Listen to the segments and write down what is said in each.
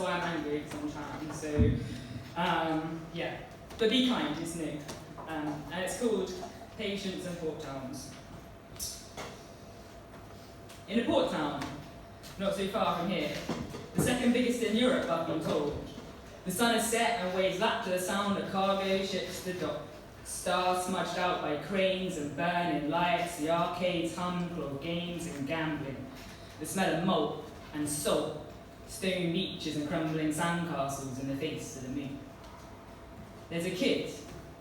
why I'm angry, because I'm trans. So, yeah. But be kind, it's new. And it's called Patience and Port Towns. In a port town, not so far from here, the second biggest in Europe, I've been told. The sun is set and waves lap to the sound of cargo ships to dock. Stars smudged out by cranes and burning lights, the arcades hum full of games and gambling. The smell of malt and salt, stone beaches and crumbling sandcastles in the face of the moon. There's a kid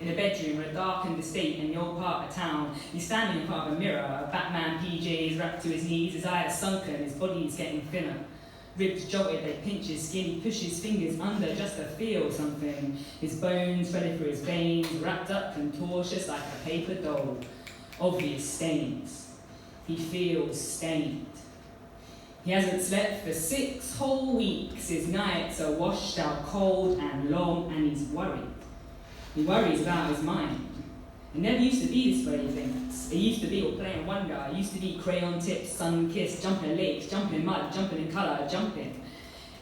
in a bedroom or a darkened estate in your part of town. He's standing in front of a mirror, a Batman PJs wrapped to his knees, his eyes sunken, his body is getting thinner. Ribs jolted, they pinch his skin, he pushes fingers under just to feel something. His bones running through his veins, wrapped up contortious like a paper doll. Obvious stains. He feels stained. He hasn't slept for 6 whole weeks. His nights are washed out cold and long, and he's worried. He worries about his mind. It never used to be this way, he thinks. It used to be all play and wonder. It used to be crayon tips, sun-kissed, jumping in lakes, jumping in mud, jumping in colour, jumping.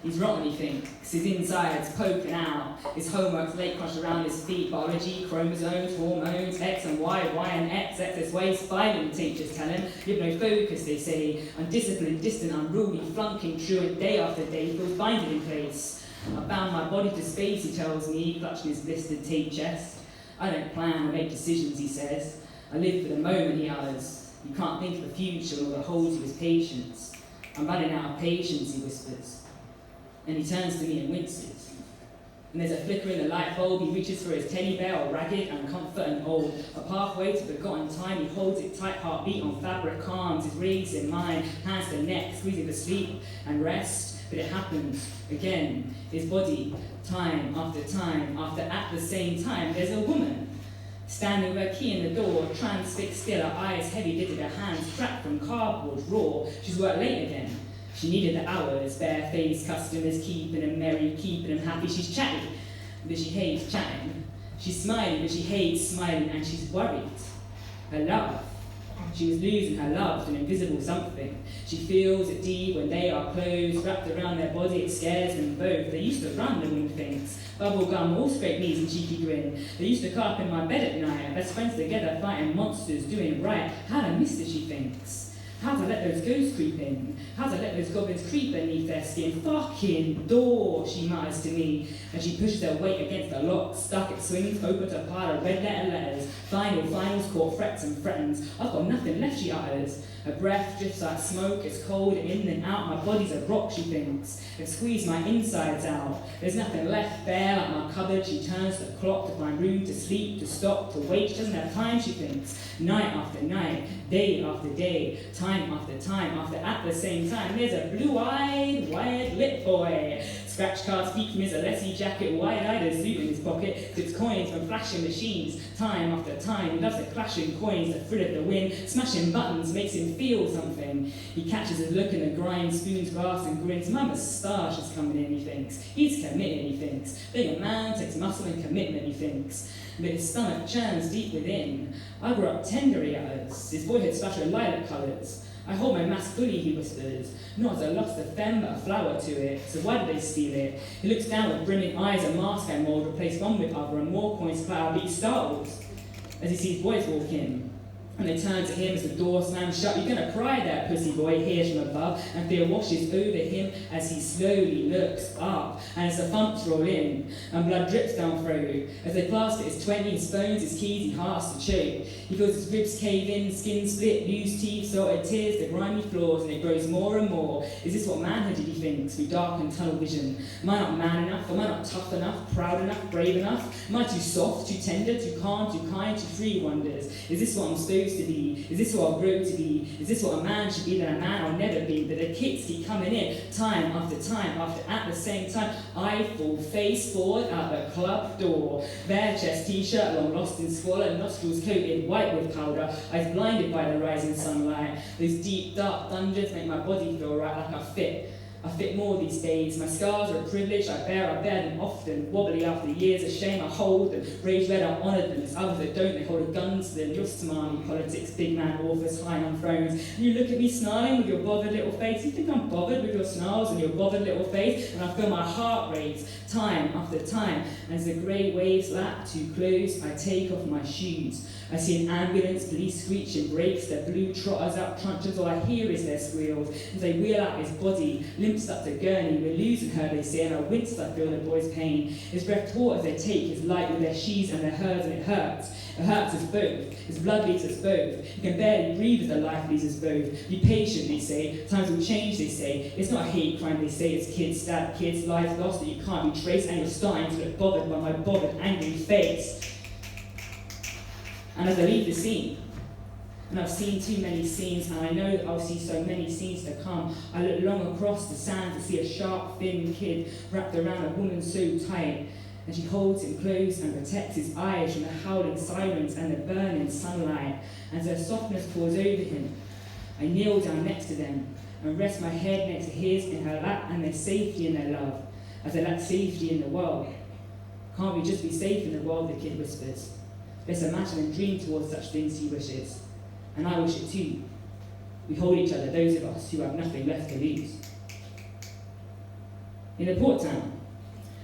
He's rotten, he thinks. His insides poking out. His homework's late crushed around his feet. Biology, chromosomes, hormones, X and Y and X, excess waste. Violent teachers tell him. You have no focus, they say. Undisciplined, distant, unruly, flunking truant day after day. He feels binded in place. I bound my body to space, he tells me, clutching his blistered tape chest. I don't plan or make decisions, he says. I live for the moment, he utters. You can't think of the future or the holds you as patience. I'm running out of patience, he whispers. And he turns to me and winces. And there's a flicker in the light bulb, he reaches for his teddy bear, all ragged and comfort and old. A pathway to forgotten time, he holds it tight, heartbeat on fabric, calms his rings in mind, hands to neck, squeezing for sleep and rest. But it happens again. His body, time after at the same time, there's a woman standing with her key in the door, transfixed still, her eyes heavy-lidded, her hands trapped from cardboard, raw. She's worked late again. She needed the hours, bare-faced customers keeping them merry, keeping them happy. She's chatty, but she hates chatting. She's smiling, but she hates smiling, and she's worried. Her love. She was losing her love to an invisible something. She feels it deep when they are closed, wrapped around their body, it scares them both. They used to run, the woman thinks. Bubble gum, all straight knees and cheeky grin. They used to curl up in my bed at night, best friends together, fighting monsters, doing right. How to miss her, she thinks. How to let those ghosts creep in. How to let those goblins creep beneath their skin. Fucking door, she mutters to me. And she pushes her weight against the lock. Stuck, it swings open to a pile of red letters. Finals, caught, frets and threatens. I've got nothing left, she utters. Her breath drifts like smoke, it's cold in and out. My body's a rock, she thinks. It squeezed my insides out. There's nothing left bare like my cupboard. She turns to the clock to find room to sleep, to stop, to wait. She doesn't have time, she thinks. Night after night, day after day, time after at the same time. There's a blue-eyed, wide-lit boy. Scratch cards peek from his Alessi jacket, wide-eyed, a suit in his pocket, tips coins from flashing machines, time after time. He loves the clashing coins, the thrill of the wind, smashing buttons makes him feel something. He catches a look in the grind, spoons glass and grins. My moustache is coming in, he thinks. He's committed, he thinks. Being a man takes muscle and commitment, he thinks. But his stomach churns deep within. I grew up tender, he utters. His boyhood splashed with lilac colours. I hold my mask fully, he whispers. Not as I lost a femme, but a flower to it. So why did they steal it? He looks down with brimming eyes, a mask I mould, replace one with other, and more coins cloud. But he startles as he sees boys walk in. And they turn to him as the door slams shut. You're gonna cry there, pussy boy, hears from above, and fear washes over him as he slowly looks up. And as the thumps roll in, and blood drips down through, as they clasp at his 20, his phones, his keys, he hearts to choke. He feels his ribs cave in, skin split, loose teeth, salted tears, the grimy floors, and it grows more and more. Is this what manhood he thinks, through dark and tunnel vision? Am I not man enough? Am I not tough enough, proud enough, brave enough? Am I too soft, too tender, too calm, too kind, too free, wonders? Is this what I'm supposed to be? Is this what I've grown to be? Is this what a man should be that a man I'll never be? But the kicks keep coming in, time after at the same time. I fall face forward out the club door. Bare chest t-shirt, long lost in squalor, nostrils coated white with powder, eyes blinded by the rising sunlight. Those deep dark thunders make my body feel right like I fit. I fit more these days. My scars are a privilege I bear them often. Wobbly after years of shame I hold them. Rage red I honour them. There's others that don't, they hold a gun to them. You're smarmy politics, big man authors high on thrones. And you look at me snarling with your bothered little face. You think I'm bothered with your snarls and your bothered little face? And I feel my heart race time after time. And as the grey waves lap too close, I take off my shoes. I see an ambulance, police screeching brakes, their blue trotters out truncheons, all I hear is their squeals. As they wheel out his body, limps up to gurney, we're losing her, they say, and I wince, I feel the boy's pain. His breath taut as they take his light with their sheaves and their herds, and it hurts. It hurts us both. His blood leaves us both. You can barely breathe as the life leaves us both. Be patient, they say. Times will change, they say. It's not a hate crime, they say. It's kids stabbed, kids, lives lost that you can't be traced, and you're starting to look bothered by my bothered, angry face. And as I leave the scene, and I've seen too many scenes, and I know that I'll see so many scenes to come, I look long across the sand to see a sharp, thin kid wrapped around a woman so tight, and she holds him close and protects his eyes from the howling sirens and the burning sunlight. As her softness pours over him, I kneel down next to them and rest my head next to his in her lap, and there's safety in their love, as they lack safety in the world. Can't we just be safe in the world, the kid whispers. Let's imagine and dream towards such things he wishes. And I wish it too. We hold each other, those of us who have nothing left to lose. In a port town,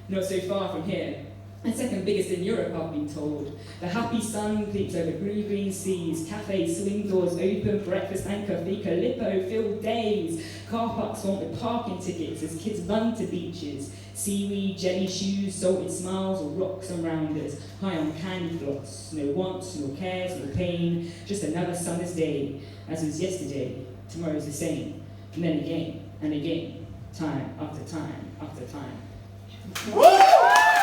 not so far from here, and second biggest in Europe, I've been told, the happy sun creeps over blue-green seas, cafes, swing doors open, breakfast and coffee, Calippo filled days, car parks swamped with parking tickets as kids run to beaches, seaweed, jelly shoes, salted smiles, or rocks around us, high on candy floss, no wants, no cares, no pain, just another summer's day, as was yesterday, tomorrow's the same, and then again, and again, time after time after time. Woo!